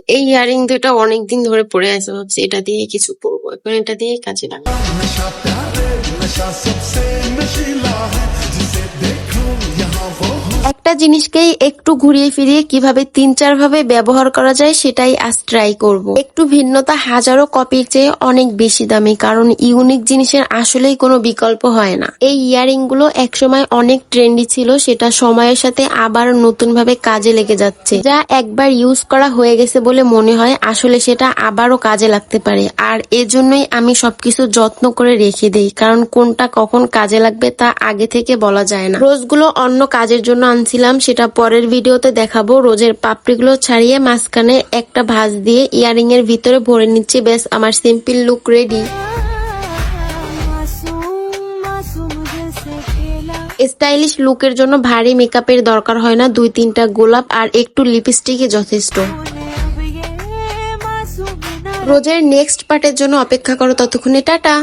এই ইয়ারিং দুটো অনেকদিন ধরে পরে আছে, হচ্ছে এটা দিয়ে কিছু পরবো, এখন এটা দিয়ে কাজে লাগাবো। नशा प्यारे नशा सबसे नशीला है जिसे देखो यहाँ वो একটা জিনিসকেই একটু ঘুরিয়ে ফিরিয়ে কিভাবে 3-4 ভাবে ব্যবহার করা যায় সেটাই আজ ট্রাই করব। একটু ভিন্নতা হাজারো কপির চেয়ে অনেক বেশি দামি, কারণ ইউনিক জিনিসের আসলেই কোনো বিকল্প হয় না। এই ইয়ারিং গুলো একসময় অনেক ট্রেন্ডি ছিল, সেটা সময়ের সাথে আবার নতুন ভাবে কাজে লেগে যাচ্ছে। যা একবার ইউজ করা হয়ে গেছে বলে মনে হয়, আসলে সেটা আবারও কাজে লাগতে পারে। আর এজন্যই আমি সবকিছু যত্ন করে রেখে দেই, কারণ কোনটা কখন কাজে লাগবে তা আগে থেকে বলা যায় না। রোজগুলো অন্য কাজের জন্য আনছিলাম, সেটা পরের ভিডিওতে দেখাবো। রোজের পাপড়িগুলো ছাড়িয়ে মাঝখানে একটা ভাঁজ দিয়ে ইয়ারিং এর ভিতরে ভরে নিচ্ছি। ব্যাস, আমার সিম্পল লুক রেডি। স্টাইলিশ লুকের জন্য ভারী মেকআপের দরকার হয় না, 2-3টা গোলাপ আর একটু লিপস্টিকই যথেষ্ট। রোজের নেক্সট পার্টের জন্য অপেক্ষা করো, ততক্ষণে টাটা।